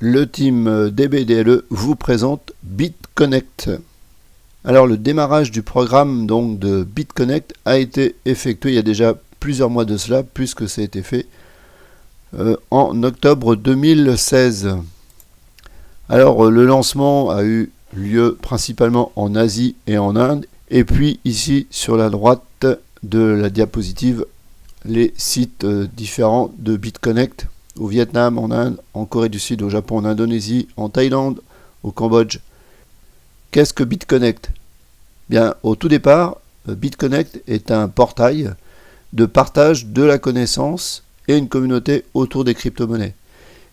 le team DBDLE vous présente BitConnect. Alors le démarrage du programme donc de BitConnect a été effectué il y a déjà plusieurs mois de cela, puisque ça a été fait en octobre 2016. Alors le lancement a eu lieu principalement en Asie et en Inde, et puis ici sur la droite de la diapositive, les sites différents de BitConnect au Vietnam, en Inde, en Corée du Sud, au Japon, en Indonésie, en Thaïlande, au Cambodge. Qu'est-ce que BitConnect ? Bien, au tout départ, BitConnect est un portail de partage de la connaissance et une communauté autour des crypto-monnaies.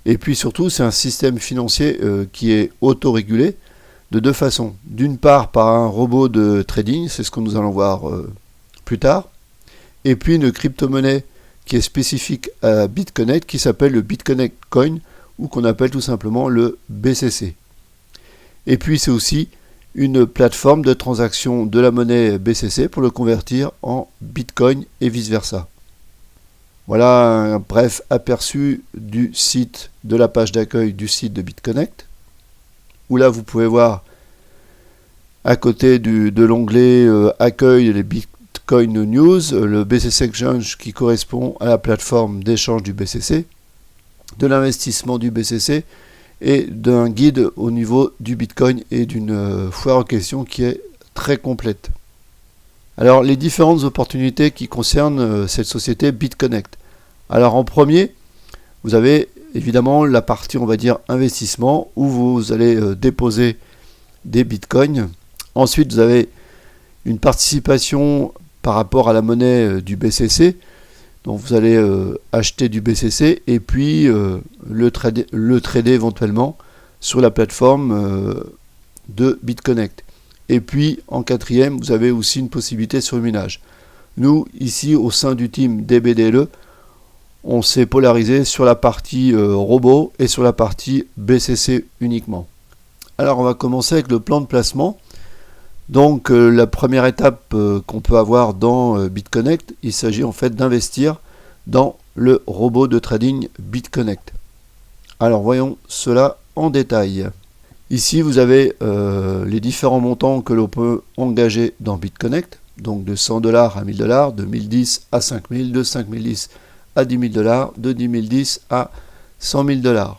Et puis surtout, c'est un système financier qui est autorégulé de deux façons. D'une part, par un robot de trading, c'est ce que nous allons voir plus tard, et puis une crypto-monnaie qui est spécifique à BitConnect, qui s'appelle le BitConnect Coin, ou qu'on appelle tout simplement le BCC. Et puis c'est aussi une plateforme de transaction de la monnaie BCC pour le convertir en Bitcoin et vice-versa. Voilà un bref aperçu du site, de la page d'accueil du site de BitConnect, où là vous pouvez voir à côté de l'onglet accueil les Bitcoin News, le BCC Exchange qui correspond à la plateforme d'échange du BCC, de l'investissement du BCC et d'un guide au niveau du Bitcoin et d'une foire aux questions qui est très complète. Alors les différentes opportunités qui concernent cette société BitConnect. Alors en premier, vous avez évidemment la partie on va dire investissement où vous allez déposer des bitcoins. Ensuite vous avez une participation par rapport à la monnaie du BCC. Donc vous allez acheter du BCC et puis le trader éventuellement sur la plateforme de BitConnect. Et puis en quatrième, vous avez aussi une possibilité sur le minage. Nous, ici au sein du team DBDLE, on s'est polarisé sur la partie robot et sur la partie BCC uniquement. Alors on va commencer avec le plan de placement. Donc la première étape qu'on peut avoir dans BitConnect, il s'agit en fait d'investir dans le robot de trading BitConnect. Alors voyons cela en détail. Ici vous avez les différents montants que l'on peut engager dans BitConnect, donc de $100 à $1000, de 1010 à 5000, de 5010 à $10 000, de 1010 à $100 000.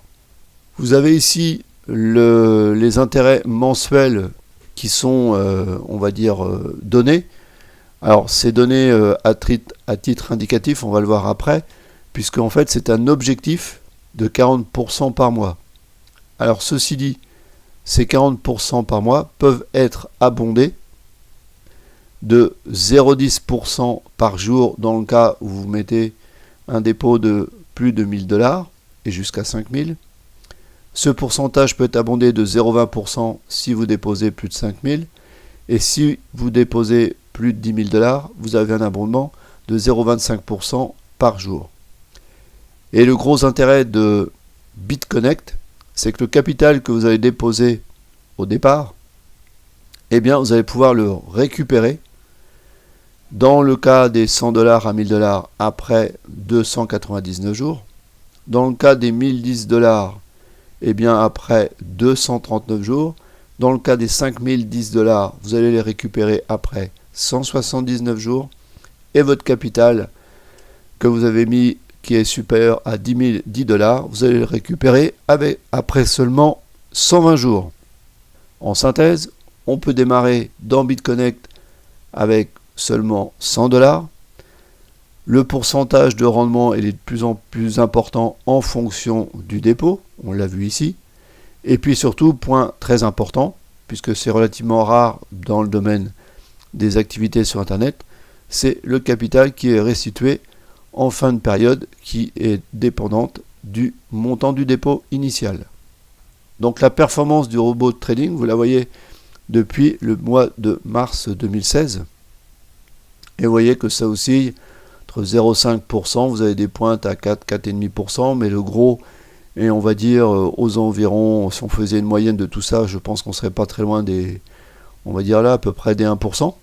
Vous avez ici les intérêts mensuels qui sont, on va dire, donnés. Alors, c'est donné à titre indicatif, on va le voir après, puisque en fait, c'est un objectif de 40% par mois. Alors, ceci dit, ces 40% par mois peuvent être abondés de 0,10% par jour dans le cas où vous mettez un dépôt de plus de $1000 et jusqu'à 5000. Ce pourcentage peut être abondé de 0,20% si vous déposez plus de 5000. Et si vous déposez plus de $10 000, vous avez un abondement de 0,25% par jour. Et le gros intérêt de BitConnect, c'est que le capital que vous avez déposé au départ, eh bien vous allez pouvoir le récupérer dans le cas des $100 à $1000 après 299 jours. Dans le cas des $1010, eh bien après 239 jours. Dans le cas des $5010, vous allez les récupérer après 179 jours. Et votre capital que vous avez mis qui est supérieur à $10 000, vous allez le récupérer après seulement 120 jours. En synthèse, on peut démarrer dans BitConnect avec seulement $100. Le pourcentage de rendement est de plus en plus important en fonction du dépôt, on l'a vu ici. Et puis surtout, point très important, puisque c'est relativement rare dans le domaine des activités sur Internet, c'est le capital qui est restitué en fin de période, qui est dépendante du montant du dépôt initial. Donc la performance du robot de trading, vous la voyez depuis le mois de mars 2016. Et vous voyez que ça oscille entre 0,5%, vous avez des pointes à 4, 4,5%, mais le gros est, on va dire, aux environs, si on faisait une moyenne de tout ça, je pense qu'on serait pas très loin des, on va dire là, à peu près des 1%.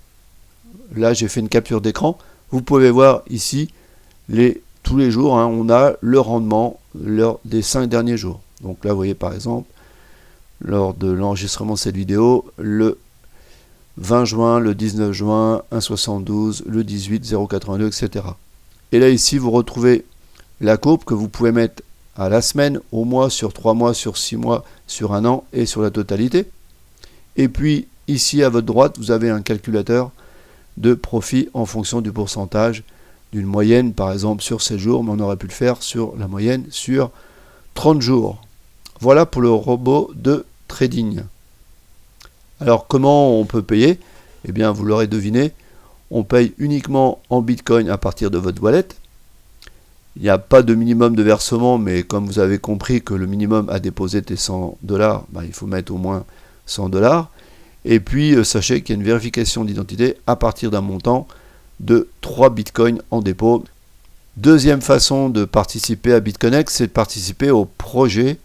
Là, j'ai fait une capture d'écran. Vous pouvez voir ici, tous les jours, on a le rendement des 5 derniers jours. Donc là, vous voyez par exemple, lors de l'enregistrement de cette vidéo, le 20 juin, le 19 juin, 1,72, le 18, 0,82, etc. Et là, ici, vous retrouvez la courbe que vous pouvez mettre à la semaine, au mois, sur 3 mois, sur 6 mois, sur un an et sur la totalité. Et puis, ici, à votre droite, vous avez un calculateur de profit en fonction du pourcentage d'une moyenne, par exemple, sur 7 jours, mais on aurait pu le faire sur la moyenne sur 30 jours. Voilà pour le robot de trading. Alors, comment on peut payer? Eh bien, vous l'aurez deviné, on paye uniquement en Bitcoin à partir de votre wallet. Il n'y a pas de minimum de versement, mais comme vous avez compris que le minimum à déposer était 100 $, il faut mettre au moins 100 $. Et puis, sachez qu'il y a une vérification d'identité à partir d'un montant de 3 bitcoins en dépôt. Deuxième façon de participer à BitConnect, c'est de participer au projet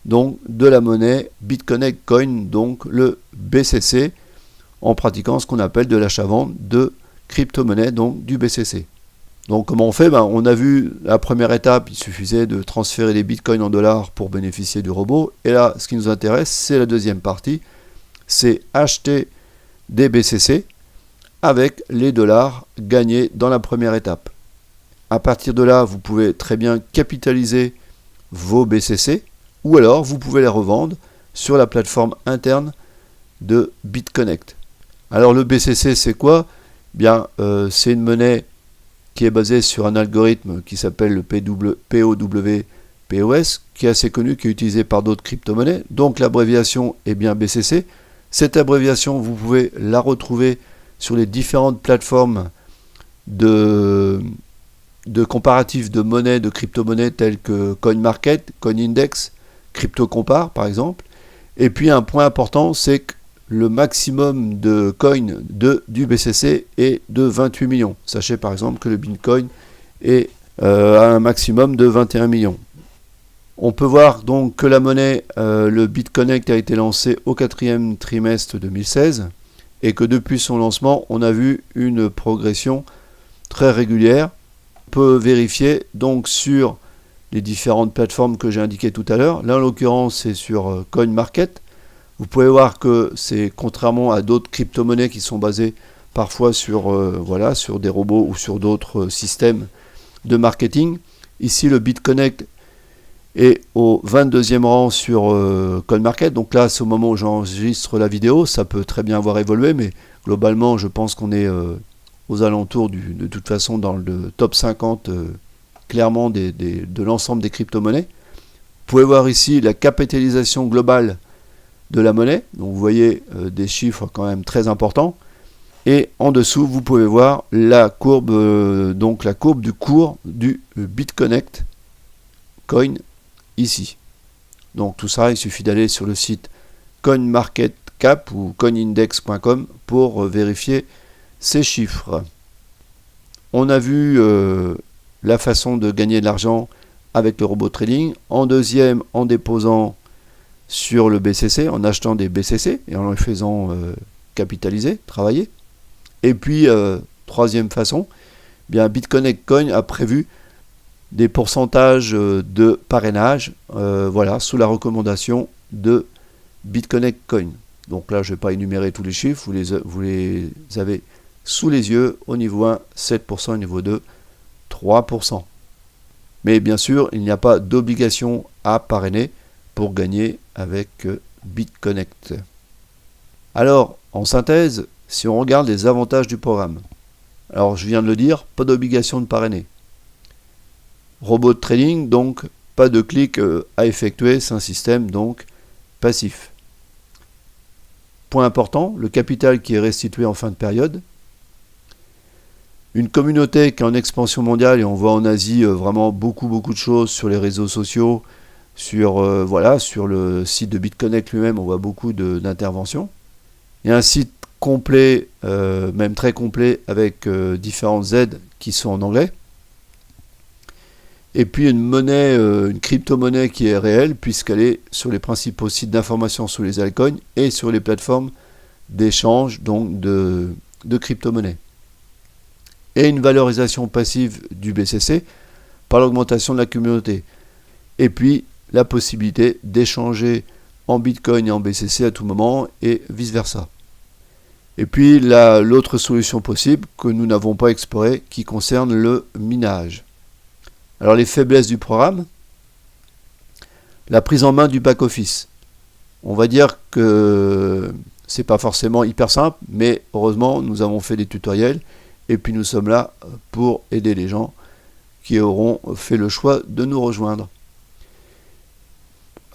donc, de la monnaie BitConnect Coin, donc le BCC, en pratiquant ce qu'on appelle de l'achat-vente de crypto-monnaie, donc du BCC. Donc comment on fait? On a vu la première étape, il suffisait de transférer des bitcoins en dollars pour bénéficier du robot. Et là, ce qui nous intéresse, c'est la deuxième partie, c'est acheter des BCC avec les dollars gagnés dans la première étape. À partir de là, vous pouvez très bien capitaliser vos BCC ou alors vous pouvez les revendre sur la plateforme interne de BitConnect. Alors le BCC, c'est quoi? C'est une monnaie qui est basée sur un algorithme qui s'appelle le POW-POS, qui est assez connu, qui est utilisé par d'autres crypto-monnaies. Donc l'abréviation est bien BCC. Cette abréviation, vous pouvez la retrouver sur les différentes plateformes de comparatifs de monnaie, de crypto-monnaies telles que CoinMarket, CoinIndex, CryptoCompare par exemple. Et puis un point important, c'est que le maximum de coins du BCC est de 28 millions. Sachez par exemple que le Bitcoin est à un maximum de 21 millions. On peut voir donc que la monnaie, le BitConnect a été lancé au 4e trimestre 2016 et que depuis son lancement, on a vu une progression très régulière. On peut vérifier donc sur les différentes plateformes que j'ai indiquées tout à l'heure. Là en l'occurrence, c'est sur CoinMarket. Vous pouvez voir que c'est contrairement à d'autres crypto-monnaies qui sont basées parfois sur, sur des robots ou sur d'autres systèmes de marketing. Ici, le BitConnect est au 22e rang sur CoinMarket. Donc là, c'est au moment où j'enregistre la vidéo. Ça peut très bien avoir évolué, mais globalement, je pense qu'on est aux alentours de toute façon dans le top 50 clairement de l'ensemble des crypto-monnaies. Vous pouvez voir ici la capitalisation globale de la monnaie, donc vous voyez des chiffres quand même très importants, et en dessous vous pouvez voir la courbe, la courbe du cours du BitConnect Coin ici. Donc tout ça, il suffit d'aller sur le site CoinMarketCap ou coinindex.com pour vérifier ces chiffres. On a vu la façon de gagner de l'argent avec le robot trading. En deuxième, en déposant sur le BCC, en achetant des BCC et en les faisant capitaliser, travailler. Et puis, troisième façon, BitConnect Coin a prévu des pourcentages de parrainage sous la recommandation de BitConnect Coin. Donc là, je ne vais pas énumérer tous les chiffres, vous les avez sous les yeux. Au niveau 1, 7%, au niveau 2, 3%. Mais bien sûr, il n'y a pas d'obligation à parrainer pour gagner avec BitConnect. Alors, en synthèse, si on regarde les avantages du programme, alors je viens de le dire, pas d'obligation de parrainer. Robot de trading, donc pas de clic à effectuer, c'est un système donc passif. Point important, le capital qui est restitué en fin de période. Une communauté qui est en expansion mondiale, et on voit en Asie vraiment beaucoup de choses sur les réseaux sociaux, sur le site de BitConnect lui-même, on voit beaucoup d'interventions. Il y a un site complet, même très complet, avec différentes aides qui sont en anglais. Et puis une monnaie, une crypto-monnaie qui est réelle, puisqu'elle est sur les principaux sites d'information sur les altcoins et sur les plateformes d'échange donc de crypto-monnaies. Et une valorisation passive du BCC par l'augmentation de la communauté. Et puis, la possibilité d'échanger en Bitcoin et en BCC à tout moment et vice versa. Et puis l'autre solution possible que nous n'avons pas explorée qui concerne le minage. Alors les faiblesses du programme, la prise en main du back-office. On va dire que c'est pas forcément hyper simple, mais heureusement nous avons fait des tutoriels et puis nous sommes là pour aider les gens qui auront fait le choix de nous rejoindre.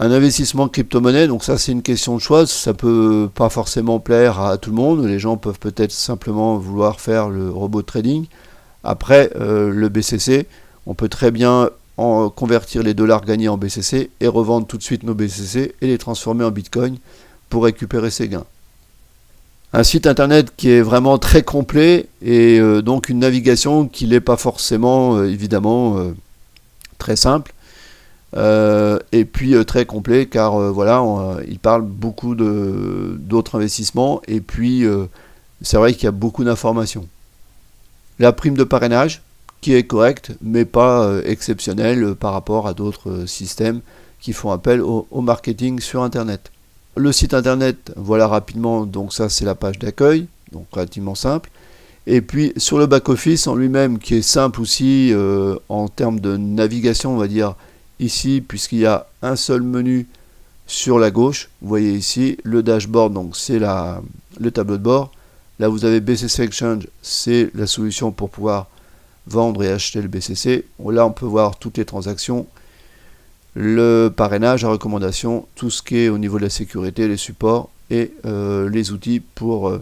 Un investissement crypto-monnaie, donc ça c'est une question de choix, ça peut pas forcément plaire à tout le monde, les gens peuvent peut-être simplement vouloir faire le robot trading. Après le BCC, on peut très bien convertir les dollars gagnés en BCC et revendre tout de suite nos BCC et les transformer en Bitcoin pour récupérer ses gains. Un site internet qui est vraiment très complet et donc une navigation qui n'est pas forcément évidemment très simple et puis très complet car voilà, il parle beaucoup d'autres investissements et puis c'est vrai qu'il y a beaucoup d'informations. La prime de parrainage qui est correcte mais pas exceptionnelle par rapport à d'autres systèmes qui font appel au marketing sur internet. Le site internet, voilà rapidement, donc ça c'est la page d'accueil, donc relativement simple. Et puis sur le back-office en lui-même qui est simple aussi en termes de navigation, on va dire ici, puisqu'il y a un seul menu sur la gauche. Vous voyez ici le dashboard, donc c'est le tableau de bord. Là vous avez BCC Exchange, c'est la solution pour pouvoir vendre et acheter le BCC. Là on peut voir toutes les transactions, le parrainage, la recommandation, tout ce qui est au niveau de la sécurité, les supports et les outils pour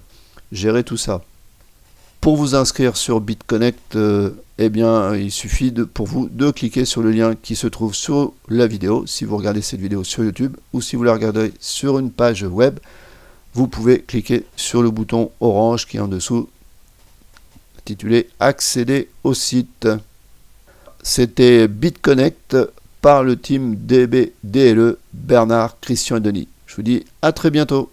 gérer tout ça. Pour vous inscrire sur BitConnect, eh bien, il suffit pour vous de cliquer sur le lien qui se trouve sur la vidéo, si vous regardez cette vidéo sur YouTube, ou si vous la regardez sur une page web, vous pouvez cliquer sur le bouton orange qui est en dessous, intitulé « Accéder au site ». C'était BitConnect par le team DBDLE, Bernard, Christian et Denis. Je vous dis à très bientôt.